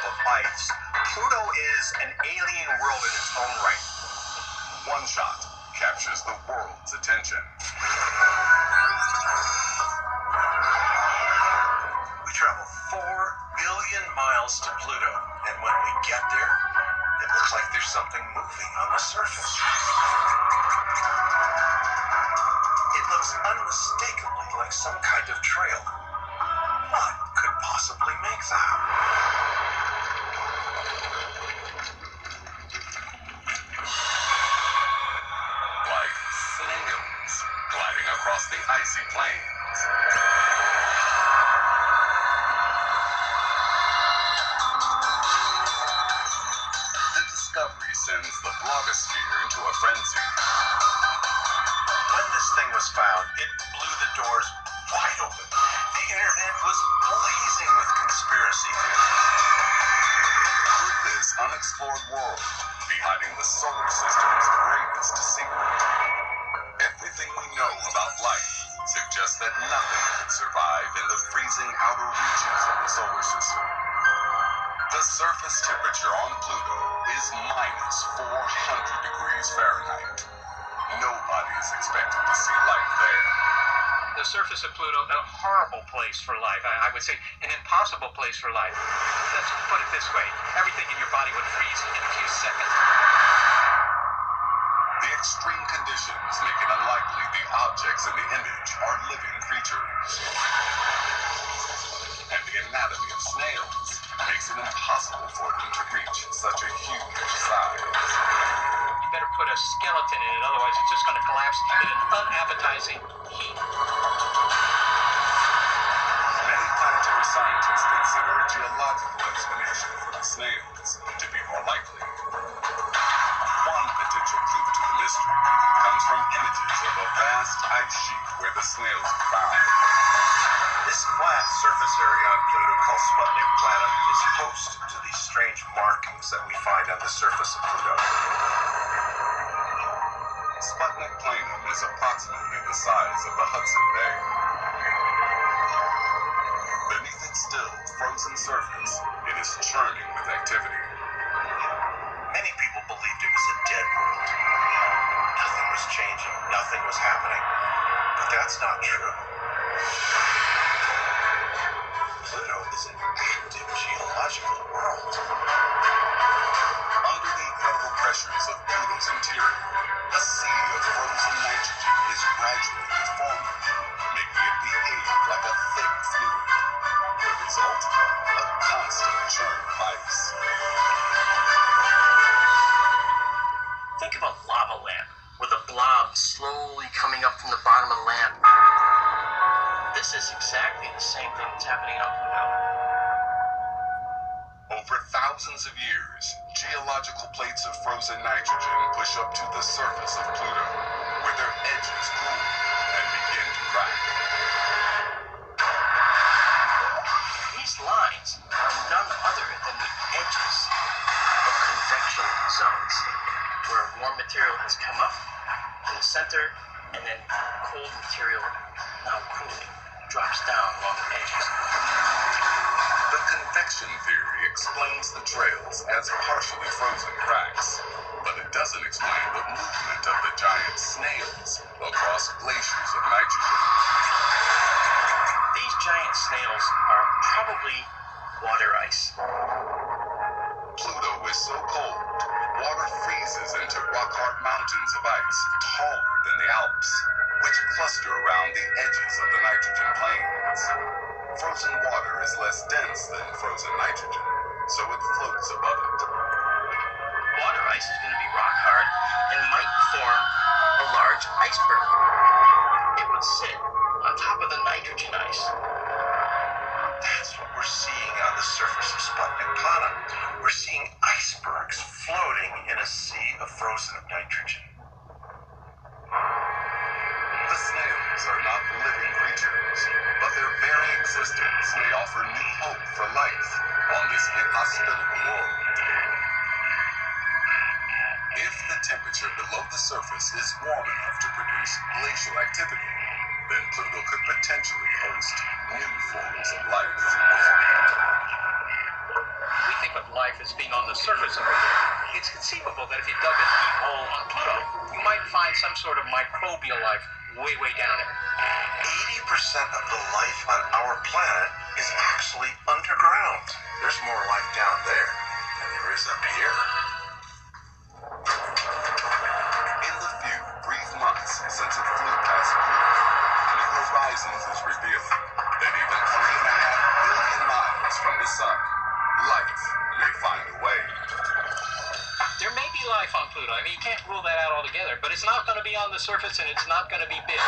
of ice, Pluto is an alien world in its own right. One shot captures the world's attention. We travel 4 billion miles to Pluto, and when we get there, it looks like there's something moving on the surface. It looks unmistakably like some kind of trail. What could possibly make that? Like snails gliding across the icy plains. The discovery sends the blogosphere into a frenzy. When this thing was found, it blew the doors wide open. The internet was blazing with conspiracy theories. Could this unexplored world be hiding the solar system's greatest secret? Everything we know about life suggests that nothing could survive in the freezing outer reaches of the solar system. The surface temperature on Pluto is minus 400 degrees Fahrenheit. Nobody is expected to see life there. The surface of Pluto, a horrible place for life. I would say an impossible place for life. Let's put it this way. Everything in your body would freeze in a few seconds. The extreme conditions make it unlikely the objects in the image are living creatures. And the anatomy of snails makes it impossible for them to reach such a huge size. You better put a skeleton in it, otherwise it's just going to collapse in an unappetizing heap. Many planetary scientists consider a geological explanation for the snails to be more likely. One potential clue to the mystery comes from images of a vast ice sheet where the snails are found. This flat surface area on Pluto called Sputnik Planet is host to these strange markings that we find on the surface of Pluto. Sputnik Planet is approximately the size of the Hudson Bay. Beneath its still, frozen surface, it is churning with activity. Many people believed it was a dead world. Nothing was changing, nothing was happening. But that's not true. Pluto is an active geological world. Under the incredible pressures of Pluto's interior, a sea of frozen nitrogen is gradually deforming, making it behave like a thick fluid. The result? A constant churn of ice. Think of a lava lamp with a blob slowly coming up from the bottom of the lamp. This is exactly the same thing that's happening on Pluto. Over thousands of years, geological plates of frozen nitrogen push up to the surface of Pluto, where their edges cool and begin to crack. These lines are none other than the edges of convection zones, where warm material has come up in the center, and then cold material, now cooling, drops down along the edges. The convection theory explains the trails as partially frozen cracks, but it doesn't explain the movement of the giant snails across glaciers of nitrogen. These giant snails are probably water ice. Pluto is so cold, water freezes into rock-hard mountains of ice taller than the Alps, which cluster around the edges of the nitrogen plains. Frozen water is less dense than frozen nitrogen, so it floats above it. Water ice is going to be rock hard and might form a large iceberg. It would sit on top of the nitrogen ice. That's what we're seeing on the surface of Sputnik Planet. We're seeing icebergs floating in a sea of frozen nitrogen. The snails are not living creatures, but their very existence may offer new hope for life on this inhospitable world. If the temperature below the surface is warm enough to produce glacial activity, then Pluto could potentially host new forms of life. We think of life as being on the surface of Pluto. It's conceivable that if you dug a deep hole on Pluto, you might find some sort of microbial life way down there. 80% of the life on our planet is actually underground. There's more life down there than there is up here. In the few brief months since it flew past Pluto, New Horizons is revealing that even 3.5 billion miles from the sun, life may find a way. There may be life on Pluto. I mean, you can't rule that out altogether, but it's not going to be on the surface and it's not going to be big.